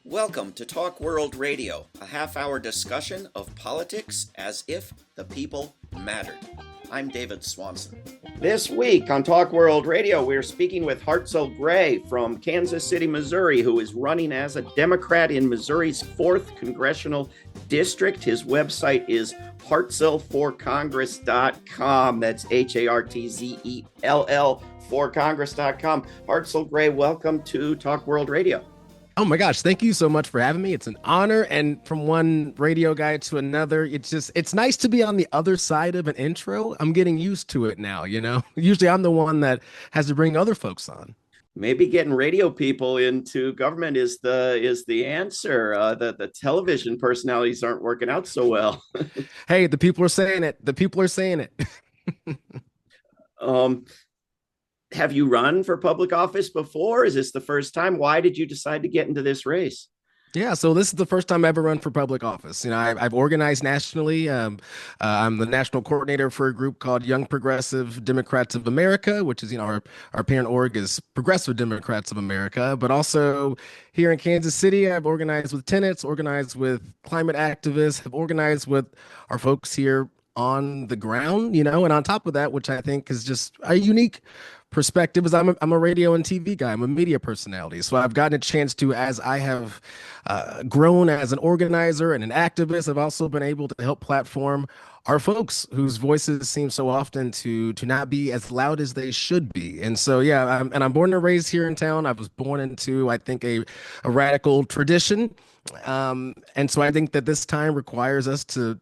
Welcome to Talk World Radio, a half-hour discussion of politics as if the people mattered. I'm David Swanson. This week on Talk World Radio, we're speaking with Hartzell Gray from Kansas City, Missouri, who is running as a Democrat in Missouri's 4th Congressional District. His website is hartzellforcongress.com. That's Hartzell forcongress.com. Hartzell Gray, welcome to Talk World Radio. Oh my gosh, thank you so much for having me. It's an honor. And from one radio guy to another, it's nice to be on the other side of an intro. I'm getting used to it now, you know. Usually I'm the one that has to bring other folks on. Maybe getting radio people into government is the answer. The television personalities aren't working out so well. Hey, the people are saying it. The people are saying it. Have you run for public office before? Is this the first time? Why did you decide to get into this race? Yeah, so this is the first time I ever run for public office. You know, I've organized nationally. I'm the national coordinator for a group called Young Progressive Democrats of America, which is, you know, our parent org is Progressive Democrats of America. But also here in Kansas City, I've organized with tenants, organized with climate activists, have organized with our folks here on the ground, you know, and on top of that, which I think is just a unique perspective, is I'm a radio and TV guy. I'm a media personality. So I've gotten a chance to, as I have grown as an organizer and an activist, I've also been able to help platform our folks whose voices seem so often to not be as loud as they should be. And so, yeah, I'm born and raised here in town. I was born into, I think, a radical tradition. And so I think that this time requires us to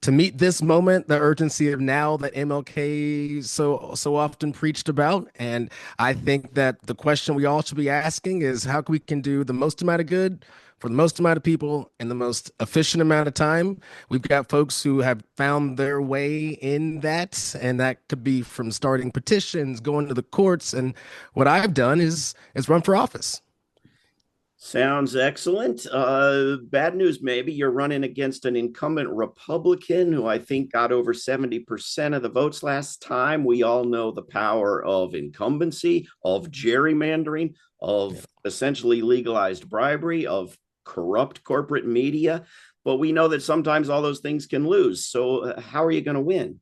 meet this moment, the urgency of now that MLK so often preached about. And I think that the question we all should be asking is how we can do the most amount of good for the most amount of people in the most efficient amount of time. We've got folks who have found their way in that, and that could be from starting petitions, going to the courts. And what I've done is run for office. Sounds excellent. Bad news, maybe. You're running against an incumbent Republican who I think got over 70% of the votes last time. We all know the power of incumbency, of gerrymandering, of essentially legalized bribery, of corrupt corporate media. But we know that sometimes all those things can lose. So how are you going to win?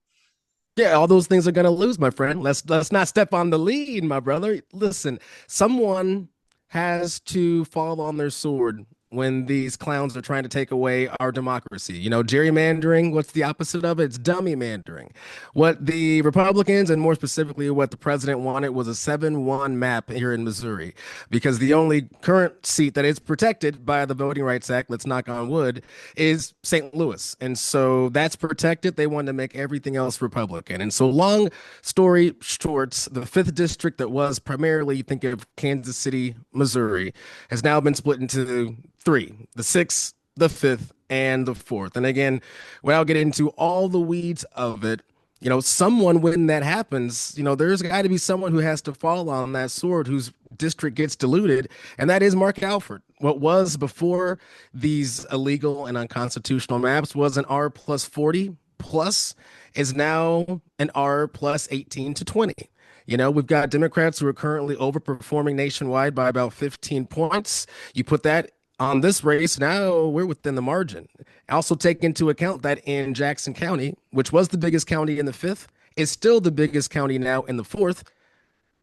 Yeah, all those things are going to lose, my friend. Let's not step on the lead, my brother. Listen, someone has to fall on their sword when these clowns are trying to take away our democracy. You know, gerrymandering, what's the opposite of it? It's dummymandering. What the Republicans, and more specifically what the president wanted, was a 7-1 map here in Missouri, because the only current seat that is protected by the Voting Rights Act, let's knock on wood, is St. Louis. And so that's protected. They wanted to make everything else Republican. And so long story short, the 5th district that was primarily, think of Kansas City, Missouri, has now been split into 3, the 6th, the 5th, and the 4th. And again, without getting into all the weeds of it, you know, someone, when that happens, you know, there's got to be someone who has to fall on that sword whose district gets diluted, and that is Mark Alford. What was before these illegal and unconstitutional maps was an R plus 40 plus is now an R plus 18 to 20. You know, we've got Democrats who are currently overperforming nationwide by about 15 points. You put that on this race, now we're within the margin. Also take into account that in Jackson County, which was the biggest county in the 5th, is still the biggest county now in the 4th.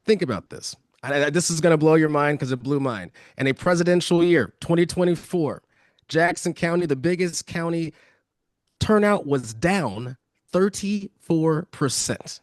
Think about this. This is going to blow your mind because it blew mine. In a presidential year, 2024, Jackson County, the biggest county, turnout was down 34%.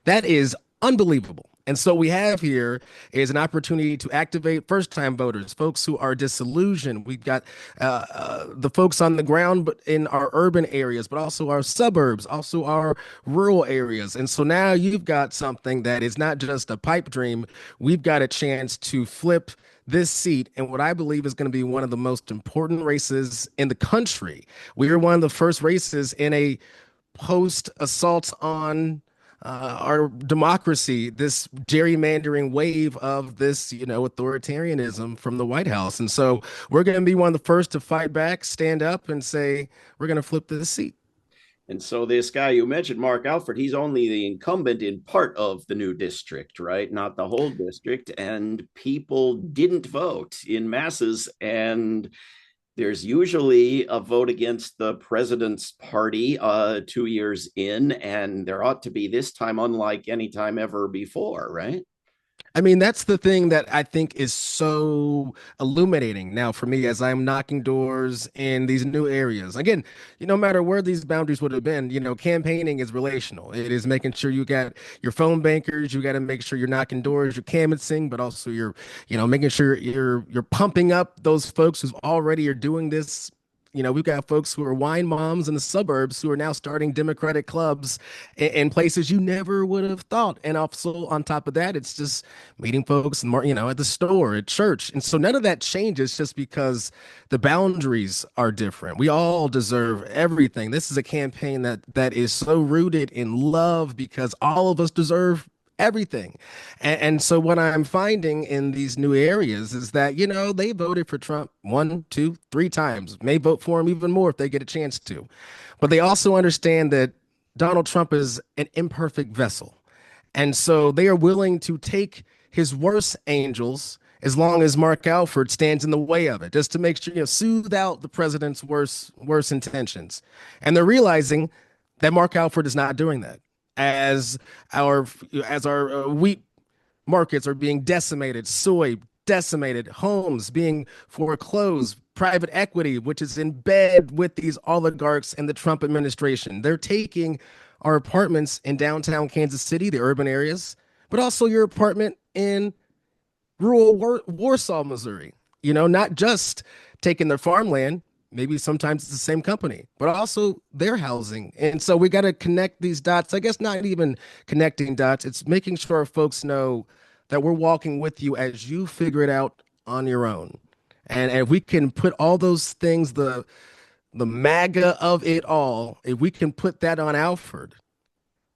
That is unbelievable. And so we have here is an opportunity to activate first-time voters, folks who are disillusioned. We've got the folks on the ground, but in our urban areas, but also our suburbs, also our rural areas. And so now you've got something that is not just a pipe dream. We've got a chance to flip this seat in what I believe is going to be one of the most important races in the country. We are one of the first races in a post-assault on our democracy, this gerrymandering wave of this, you know, authoritarianism from the White House. And so we're going to be one of the first to fight back, stand up and say, we're going to flip this seat. And so this guy you mentioned, Mark Alford, he's only the incumbent in part of the new district, right? Not the whole district. And people didn't vote in masses. And there's usually a vote against the president's party 2 years in, and there ought to be this time, unlike any time ever before, right? I mean, that's the thing that I think is so illuminating now for me as I'm knocking doors in these new areas. Again, no matter where these boundaries would have been, campaigning is relational. It is making sure you got your phone bankers, you got to make sure you're knocking doors, you're canvassing, but also you're making sure you're pumping up those folks who already are doing this. We've got folks who are wine moms in the suburbs who are now starting Democratic clubs in places you never would have thought. And also on top of that, it's just meeting folks, at the store, at church. And so none of that changes just because the boundaries are different. We all deserve everything. This is a campaign that is so rooted in love because all of us deserve everything. And so what I'm finding in these new areas is that, they voted for Trump one, two, three times, may vote for him even more if they get a chance to. But they also understand that Donald Trump is an imperfect vessel. And so they are willing to take his worst angels as long as Mark Alford stands in the way of it, just to make sure, soothe out the president's worst intentions. And they're realizing that Mark Alford is not doing that. As our as our wheat markets are being decimated, soy decimated, homes being foreclosed, private equity, which is in bed with these oligarchs and the Trump administration. They're taking our apartments in downtown Kansas City, the urban areas, but also your apartment in rural Warsaw, Missouri. Not just taking their farmland, maybe sometimes it's the same company, but also their housing. And so we got to connect these dots. I guess not even connecting dots, it's making sure our folks know that we're walking with you as you figure it out on your own. And if we can put all those things, the MAGA of it all, if we can put that on Alford,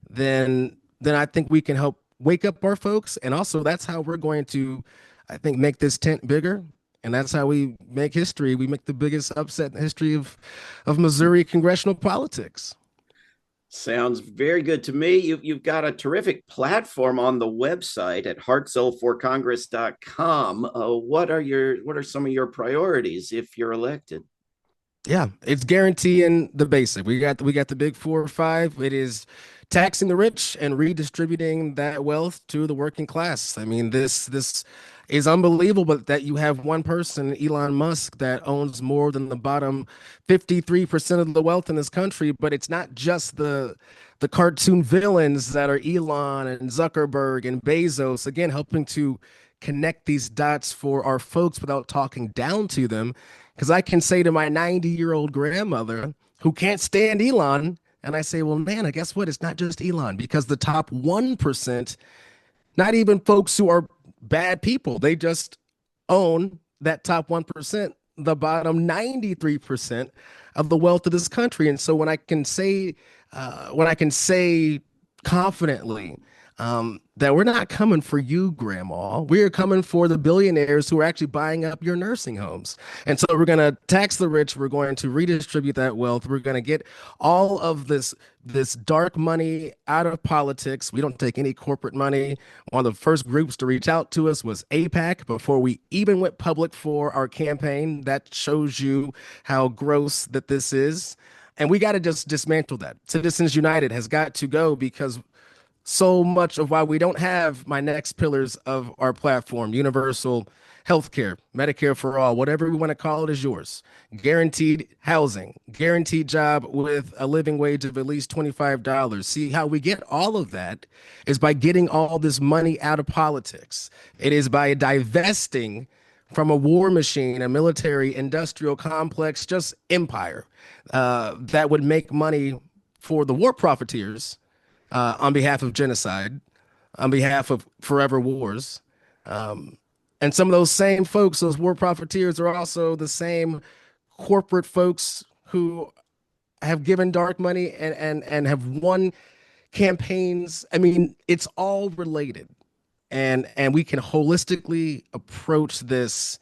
then I think we can help wake up our folks. And also that's how we're going to, I think, make this tent bigger. And that's how we make history. We make the biggest upset in the history of Missouri congressional politics. Sounds very good to me. You've got a terrific platform on the website at hartzellforcongress.com. What are some of your priorities if you're elected? Yeah, it's guaranteeing the basic. We got the big four or five. It is taxing the rich and redistributing that wealth to the working class. I mean, this is unbelievable that you have one person, Elon Musk, that owns more than the bottom 53% of the wealth in this country. But it's not just the cartoon villains that are Elon and Zuckerberg and Bezos, again, helping to connect these dots for our folks without talking down to them. Because I can say to my 90-year-old grandmother who can't stand Elon, and I say, well, man, I guess what? It's not just Elon, because the top 1%, not even folks who are bad people, they just own that top 1%, the bottom 93% of the wealth of this country. And so when I can say confidently that we're not coming for you, Grandma. We're coming for the billionaires who are actually buying up your nursing homes. And so we're going to tax the rich. We're going to redistribute that wealth. We're going to get all of this dark money out of politics. We don't take any corporate money. One of the first groups to reach out to us was APAC before we even went public for our campaign. That shows you how gross that this is. And we got to just dismantle that. Citizens United has got to go because so much of why we don't have my next pillars of our platform: universal healthcare, Medicare for all, whatever we want to call it is yours, guaranteed housing, guaranteed job with a living wage of at least $25. See, how we get all of that is by getting all this money out of politics. It is by divesting from a war machine, a military industrial complex, just empire that would make money for the war profiteers on behalf of genocide, on behalf of forever wars. And some of those same folks, those war profiteers, are also the same corporate folks who have given dark money and have won campaigns. I mean, it's all related. And we can holistically approach this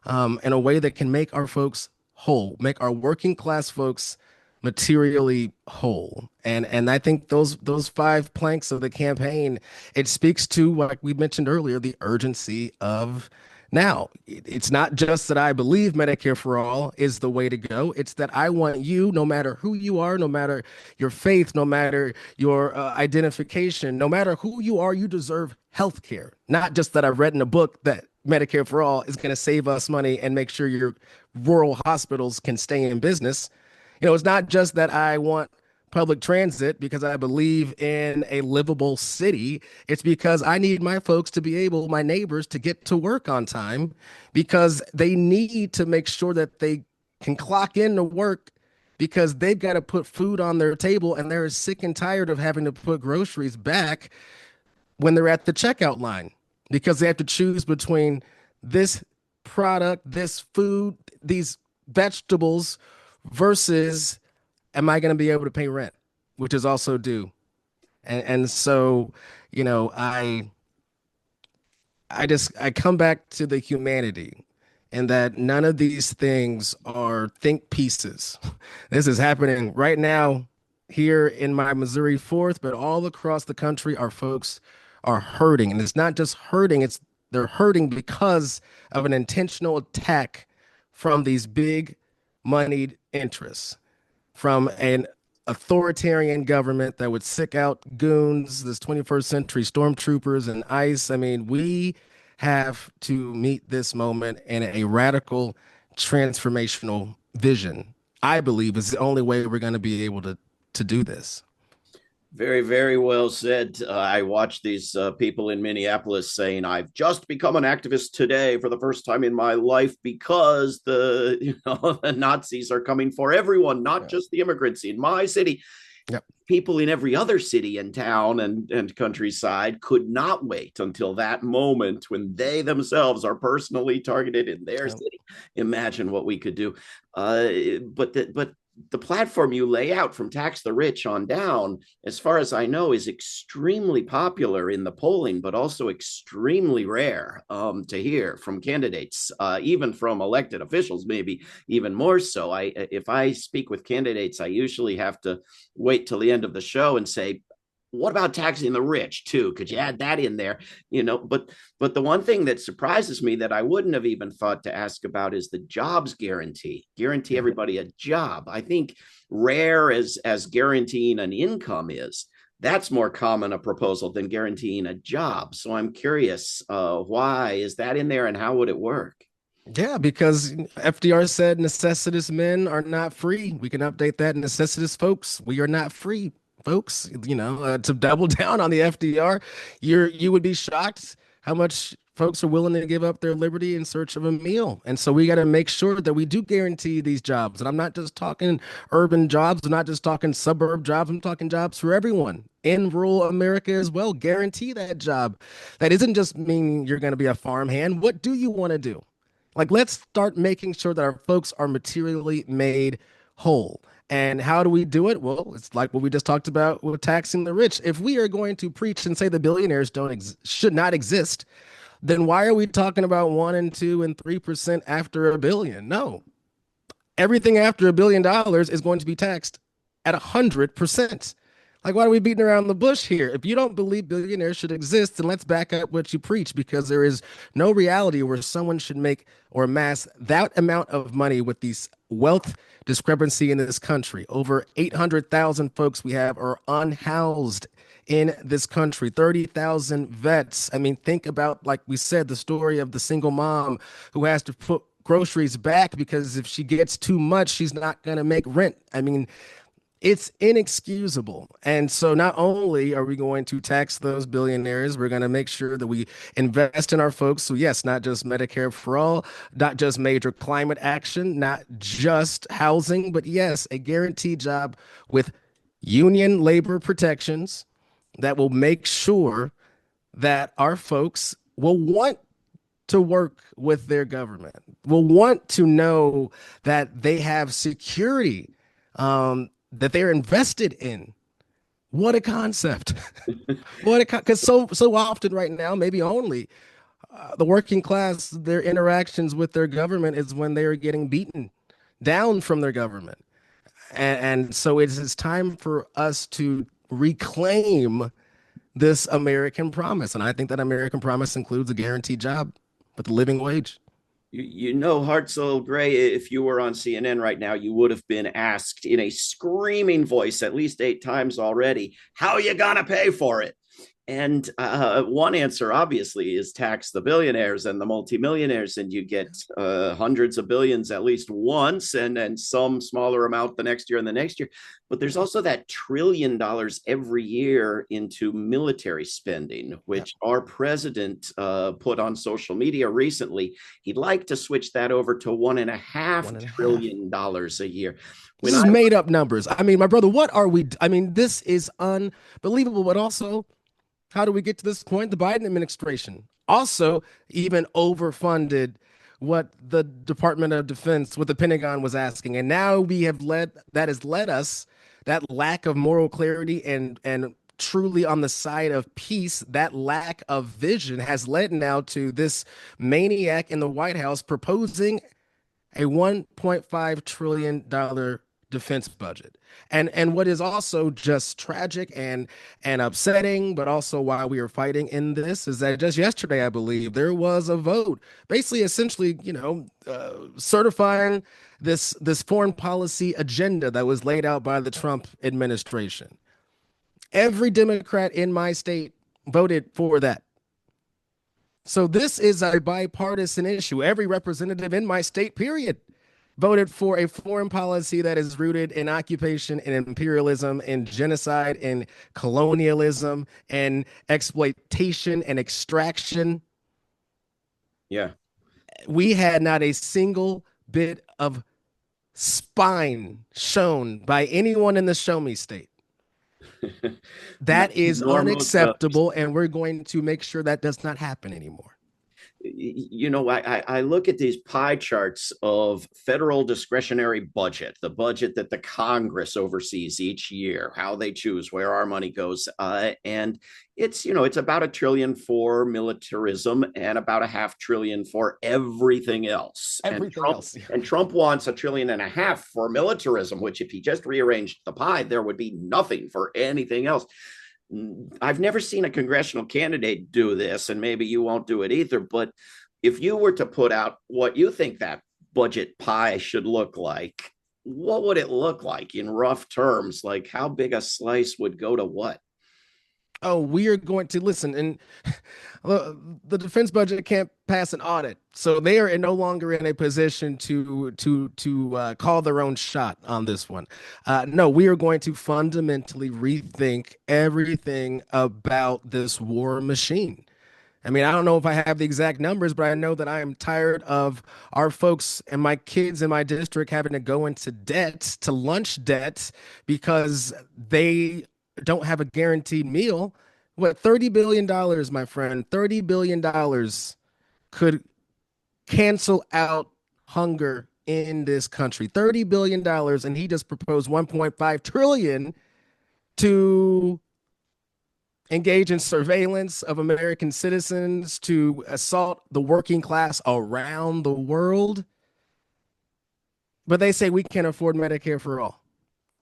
in a way that can make our folks whole, make our working class folks materially whole. And I think those five planks of the campaign, it speaks to, like we mentioned earlier, the urgency of now. It's not just that I believe Medicare for all is the way to go. It's that I want you, no matter who you are, no matter your faith, no matter your identification, no matter who you are, you deserve health care. Not just that I've read in a book that Medicare for all is going to save us money and make sure your rural hospitals can stay in business. It's not just that I want public transit because I believe in a livable city. It's because I need my folks to be able, my neighbors, to get to work on time because they need to make sure that they can clock in to work because they've got to put food on their table and they're sick and tired of having to put groceries back when they're at the checkout line because they have to choose between this product, this food, these vegetables versus am I going to be able to pay rent, which is also due. And so, you know, I come back to the humanity and that none of these things are think pieces. This is happening right now here in my Missouri Fourth, but all across the country, our folks are hurting. And it's not just hurting, it's they're hurting because of an intentional attack from these big moneyed interests, from an authoritarian government that would sick out goons, this 21st century stormtroopers and ICE. I mean, we have to meet this moment in a radical, transformational vision. I believe is the only way we're going to be able to do this. Very, very well said. I watched these people in Minneapolis saying, "I've just become an activist today for the first time in my life because the Nazis are coming for everyone, not Yeah. just the immigrants in my city." Yep. People in every other city and town and countryside could not wait until that moment when they themselves are personally targeted in their Yep. city. Imagine what we could do. But the platform you lay out from Tax the Rich on down, as far as I know, is extremely popular in the polling, but also extremely rare to hear from candidates, even from elected officials, maybe even more so. If I speak with candidates, I usually have to wait till the end of the show and say, what about taxing the rich too? Could you add that in there? But the one thing that surprises me that I wouldn't have even thought to ask about is the jobs guarantee Yeah. everybody a job. I think rare as guaranteeing an income is, that's more common a proposal than guaranteeing a job. So I'm curious, why is that in there and how would it work? Yeah, because FDR said necessitous men are not free. We can update that. Necessitous folks, we are not free, folks. To double down on the FDR, you would be shocked how much folks are willing to give up their liberty in search of a meal. And so we got to make sure that we do guarantee these jobs. And I'm not just talking urban jobs, I'm not just talking suburb jobs, I'm talking jobs for everyone in rural America as well. Guarantee that job. That isn't just mean you're going to be a farmhand. What do you want to do? Like, let's start making sure that our folks are materially made whole. And how do we do it? Well, it's like what we just talked about with taxing the rich. If we are going to preach and say the billionaires should not exist, then why are we talking about 1% and 2% and 3% after a billion? No, everything after $1 billion is going to be taxed at 100%. Like, why are we beating around the bush here? If you don't believe billionaires should exist, then let's back up what you preach because there is no reality where someone should make or amass that amount of money with these wealth discrepancy in this country. Over 800,000 folks we have are unhoused in this country, 30,000 vets. I mean, think about, like we said, the story of the single mom who has to put groceries back because if she gets too much, she's not going to make rent. I mean, it's inexcusable. And so not only are we going to tax those billionaires, we're going to make sure that we invest in our folks. So yes, not just Medicare for all, not just major climate action, not just housing, but yes, a guaranteed job with union labor protections that will make sure that our folks will want to work with their government, will want to know that they have security, that they're invested in. What a concept! Because so often right now, maybe only the working class, their interactions with their government is when they are getting beaten down from their government. And so it is time for us to reclaim this American promise. And I think that American promise includes a guaranteed job with a living wage. You know, Hartzell Gray, if you were on CNN right now, you would have been asked in a screaming voice at least 8 times already, how are you going to pay for it? And one answer, obviously, is tax the billionaires and the multimillionaires, and you get hundreds of billions at least once, and some smaller amount the next year and the next year. But there's also that $1 trillion every year into military spending, Yeah. which our president put on social media recently. He'd like to switch that over to one and a half One and a half. trillion dollars a year. This When I is made up numbers. I mean, my brother, what are we? I mean, this is unbelievable. But also, how do we get to this point? The Biden administration also even overfunded what the Department of Defense, what the Pentagon was asking. And now we have that has led us, that lack of moral clarity and truly on the side of peace, that lack of vision has led now to this maniac in the White House proposing a $1.5 trillion defense budget. And what is also just tragic and upsetting, but also why we are fighting in this is that just yesterday, I believe, there was a vote, basically, essentially, certifying this foreign policy agenda that was laid out by the Trump administration. Every Democrat in my state voted for that. So this is a bipartisan issue. Every representative in my state, period, voted for a foreign policy that is rooted in occupation and imperialism and genocide and colonialism and exploitation and extraction. Yeah. We had not a single bit of spine shown by anyone in the show me state. That is Normal, unacceptable, and we're going to make sure that does not happen anymore. I look at these pie charts of federal discretionary budget, the budget that the Congress oversees each year, how they choose where our money goes, and it's about $1 trillion for militarism and about $500 billion for everything else. Everything else. And Trump wants $1.5 trillion for militarism, which if he just rearranged the pie, there would be nothing for anything else. I've never seen a congressional candidate do this, and maybe you won't do it either. But if you were to put out what you think that budget pie should look like, what would it look like in rough terms? Like how big a slice would go to what? Oh, we are going to listen, and the defense budget can't pass an audit, so they are no longer in a position to call their own shot on this one. No, we are going to fundamentally rethink everything about this war machine. I mean, I don't know if I have the exact numbers, but I know that I am tired of our folks and my kids in my district having to go into debt, to lunch debt, because they don't have a guaranteed meal. What, $30 billion, my friend, $30 billion could cancel out hunger in this country. $30 billion, and he just proposed 1.5 trillion to engage in surveillance of American citizens, to assault the working class around the world. But they say we can't afford Medicare for all.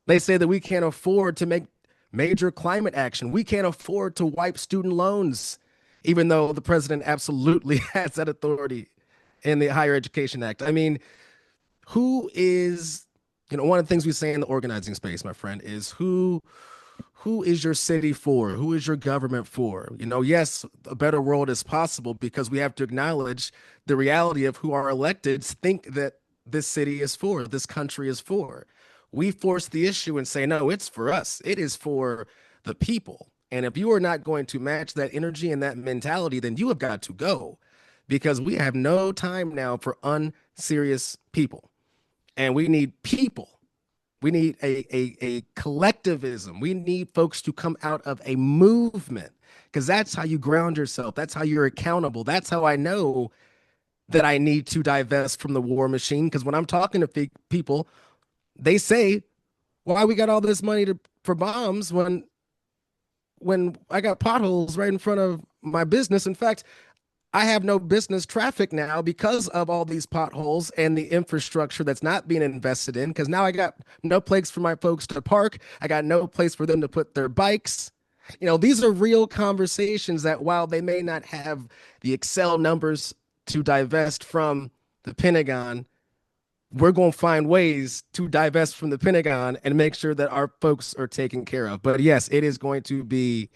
They say that we can't afford to make major climate action. We can't afford to wipe student loans, even though the president absolutely has that authority in the Higher Education Act. I mean, who is, one of the things we say in the organizing space, my friend, is who is your city for? Who is your government for? Yes, a better world is possible because we have to acknowledge the reality of who our electeds think that this city is for, this country is for. We force the issue and say, no, it's for us. It is for the people. And if you are not going to match that energy and that mentality, then you have got to go, because we have no time now for unserious people. And we need people. We need a collectivism. We need folks to come out of a movement, because that's how you ground yourself. That's how you're accountable. That's how I know that I need to divest from the war machine. Because when I'm talking to people, they say, why we got all this money for bombs when I got potholes right in front of my business. In fact, I have no business traffic now because of all these potholes and the infrastructure that's not being invested in. Because now I got no place for my folks to park. I got no place for them to put their bikes. These are real conversations that while they may not have the Excel numbers to divest from the Pentagon, we're going to find ways to divest from the Pentagon and make sure that our folks are taken care of. But yes, it is going to be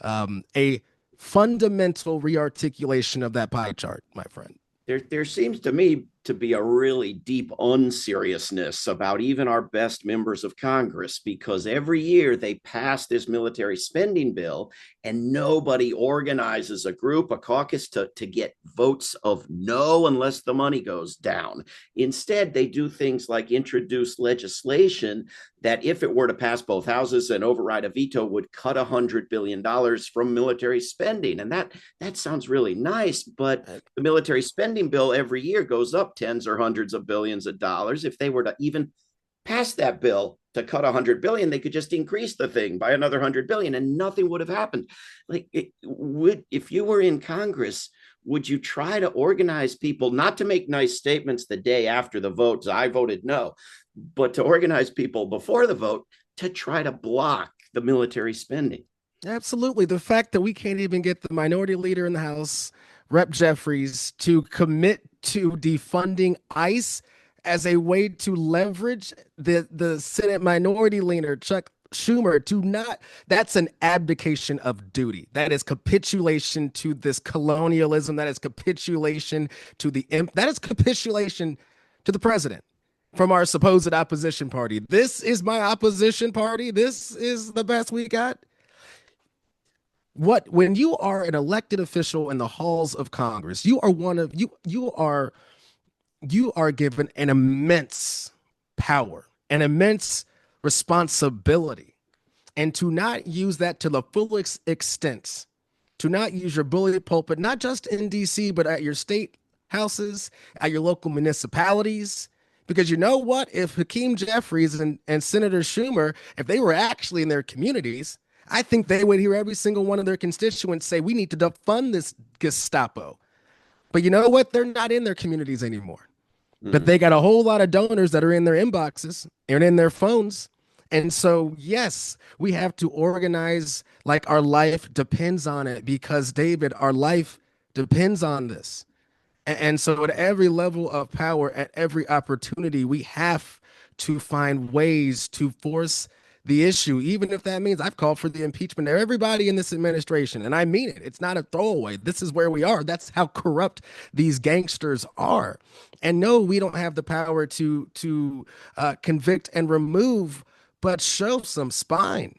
a fundamental rearticulation of that pie chart, my friend. There seems to me to be a really deep unseriousness about even our best members of Congress, because every year they pass this military spending bill and nobody organizes a group, a caucus to get votes of no unless the money goes down. Instead, they do things like introduce legislation that, if it were to pass both houses and override a veto, would cut $100 billion from military spending. And that sounds really nice, but the military spending bill every year goes up tens or hundreds of billions of dollars. If they were to even pass that bill to cut 100 billion, they could just increase the thing by another 100 billion and nothing would have happened. Like, if you were in Congress, would you try to organize people not to make nice statements the day after the vote, I voted no, but to organize people before the vote to try to block the military spending? Absolutely. The fact that we can't even get the minority leader in the House, Rep. Jeffries, to commit to defunding ICE as a way to leverage the Senate minority leader, Chuck Schumer, to not, that's an abdication of duty. That is capitulation to this colonialism. That is capitulation to that is capitulation to the president from our supposed opposition party. This is my opposition party. This is the best we got. When you are an elected official in the halls of Congress, you are one of you are given an immense power, an immense responsibility, and to not use that to the full extent, to not use your bully pulpit, not just in DC, but at your state houses, at your local municipalities. Because you know what? If Hakeem Jeffries and Senator Schumer, if they were actually in their communities, I think they would hear every single one of their constituents say, we need to defund this Gestapo. But you know what? They're not in their communities anymore. But they got a whole lot of donors that are in their inboxes and in their phones. And so, yes, we have to organize like our life depends on it, because, David, our life depends on this. And so at every level of power, at every opportunity, we have to find ways to force the issue, even if that means I've called for the impeachment of everybody in this administration. And I mean it. It's not a throwaway. This is where we are. That's how corrupt these gangsters are. And no, we don't have the power to convict and remove, but show some spine.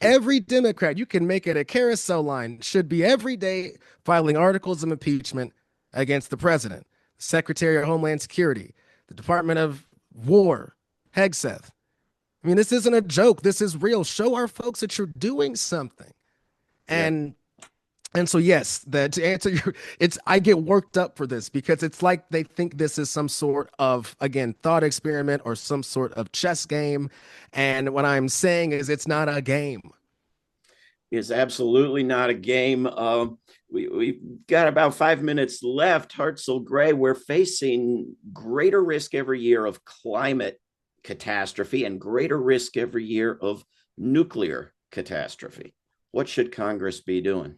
Every Democrat, you can make it a carousel line, should be every day filing articles of impeachment against the president, the Secretary of Homeland Security, the Department of War, Hegseth. I mean, this isn't a joke. This is real. Show our folks that you're doing something. And so, yes, to answer I get worked up for this because it's like they think this is some sort of, again, thought experiment or some sort of chess game. And what I'm saying is it's not a game. It's absolutely not a game. We've got about 5 minutes left. Hartzell Gray, we're facing greater risk every year of climate catastrophe and greater risk every year of nuclear catastrophe. What should Congress be doing?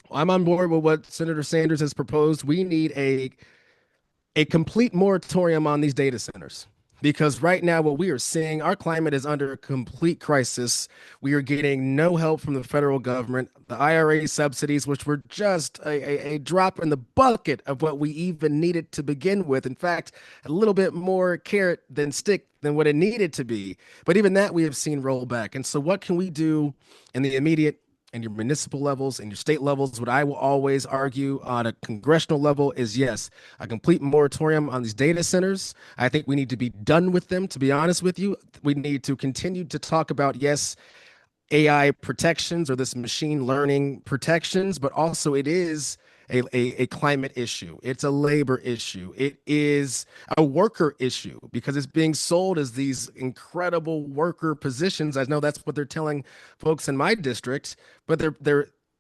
I'm on board with what Senator Sanders has proposed. We need a complete moratorium on these data centers, because right now what we are seeing, our climate is under a complete crisis. We are getting no help from the federal government. The IRA subsidies, which were just a drop in the bucket of what we even needed to begin with. In fact, a little bit more carrot than stick than what it needed to be. But even that we have seen roll back. And so what can we do in the immediate and your municipal levels and your state levels? What I will always argue on a congressional level is, yes, a complete moratorium on these data centers. I think we need to be done with them, to be honest with you. We need to continue to talk about, yes, AI protections or this machine learning protections, but also it is a climate issue. It's a labor issue. It is a worker issue because it's being sold as these incredible worker positions. I know that's what they're telling folks in my district, but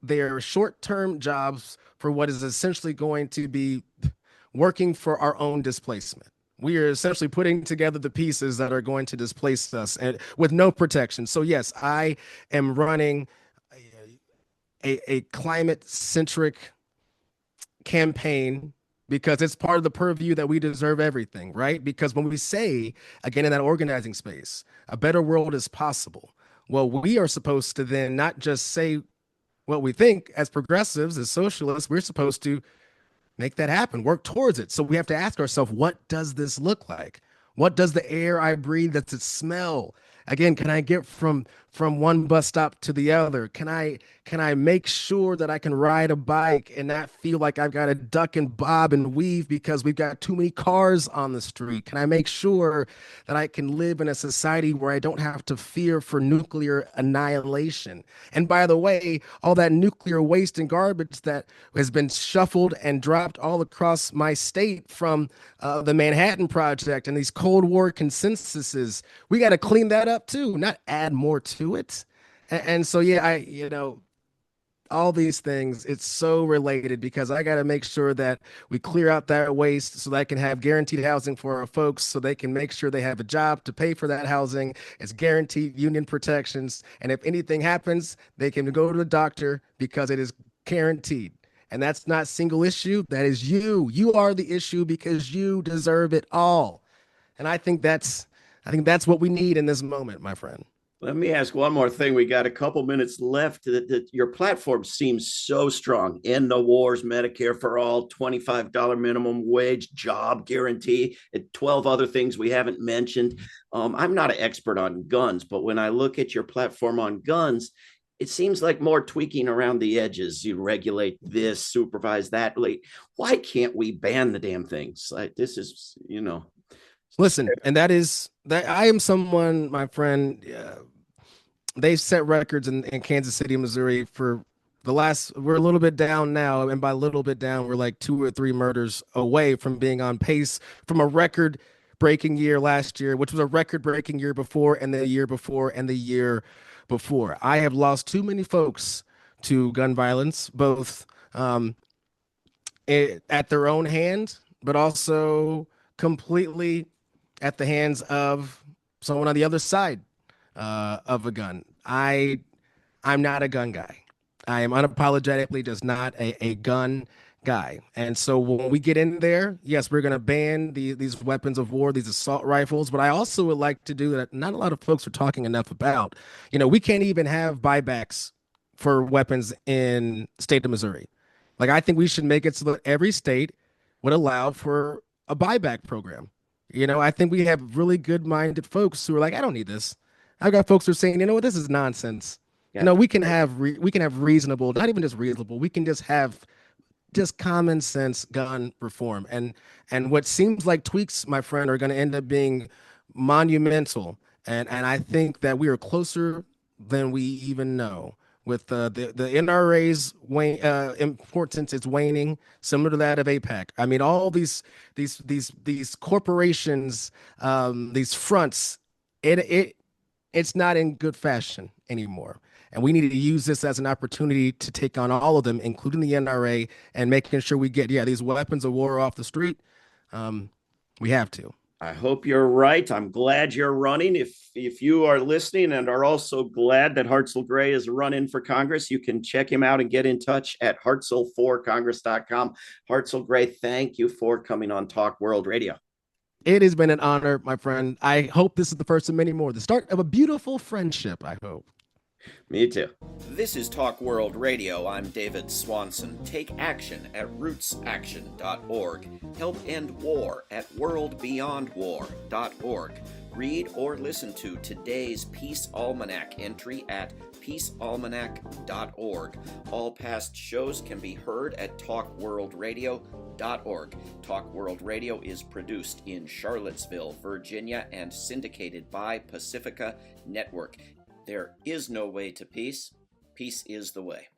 they're short-term jobs for what is essentially going to be working for our own displacement. We are essentially putting together the pieces that are going to displace us and with no protection. So yes, I am running a climate centric campaign because it's part of the purview that we deserve everything, right? Because when we say, again, in that organizing space, a better world is possible, well, we are supposed to then not just say what we think as progressives, as socialists, we're supposed to make that happen, work towards it. So we have to ask ourselves, what does this look like? What does the air I breathe, does it smell? Again, can I get from one bus stop to the other? Can I make sure that I can ride a bike and not feel like I've got to duck and bob and weave because we've got too many cars on the street? Can I make sure that I can live in a society where I don't have to fear for nuclear annihilation? And by the way, all that nuclear waste and garbage that has been shuffled and dropped all across my state from the Manhattan Project and these Cold War consensuses, we got to clean that up too, not add more to it. And so, yeah, all these things, it's so related because I got to make sure that we clear out that waste so that I can have guaranteed housing for our folks so they can make sure they have a job to pay for that housing. It's guaranteed union protections. And if anything happens, they can go to the doctor because it is guaranteed. And that's not single issue. That is you. You are the issue because you deserve it all. And I think that's what we need in this moment, my friend. Let me ask one more thing. We got a couple minutes left. Your platform seems so strong. End the wars, Medicare for all, $25 minimum wage, job guarantee, and 12 other things we haven't mentioned. I'm not an expert on guns, but when I look at your platform on guns, it seems like more tweaking around the edges. You regulate this, supervise that. Like, why can't we ban the damn things? Like, this is, Listen, and that is that I am someone, my friend. They've set records in Kansas City, Missouri for the last. We're a little bit down now, and by a little bit down, we're like 2 or 3 murders away from being on pace from a record-breaking year last year, which was a record-breaking year before, and the year before, and the year before. I have lost too many folks to gun violence, both at their own hand, but also completely at the hands of someone on the other side of a gun. I'm not a gun guy. I am unapologetically just not a gun guy. And so when we get in there, yes, we're going to ban these weapons of war, these assault rifles. But I also would like to do that. Not a lot of folks are talking enough about. We can't even have buybacks for weapons in the state of Missouri. Like I think we should make it so that every state would allow for a buyback program. I think we have really good-minded folks who are like, I don't need this. I've got folks who are saying, you know what, this is nonsense. yeah. We can have reasonable, not even just reasonable. We can just have just common sense gun reform. And what seems like tweaks, my friend, are going to end up being monumental. And I think that we are closer than we even know. With the NRA's importance is waning, similar to that of APAC. I mean, all these corporations, these fronts, it's not in good fashion anymore. And we need to use this as an opportunity to take on all of them, including the NRA, and making sure we get these weapons of war off the street. We have to. I hope you're right. I'm glad you're running. If you are listening and are also glad that Hartzell Gray is running for Congress, you can check him out and get in touch at hartzell4congress.com. Hartzell Gray, thank you for coming on Talk World Radio. It has been an honor, my friend. I hope this is the first of many more. The start of a beautiful friendship, I hope. Me too. This is Talk World Radio. I'm David Swanson. Take action at rootsaction.org. Help end war at worldbeyondwar.org. Read or listen to today's Peace Almanac entry at peacealmanac.org. All past shows can be heard at talkworldradio.org. Talk World Radio is produced in Charlottesville, Virginia, and syndicated by Pacifica Network. There is no way to peace. Peace is the way.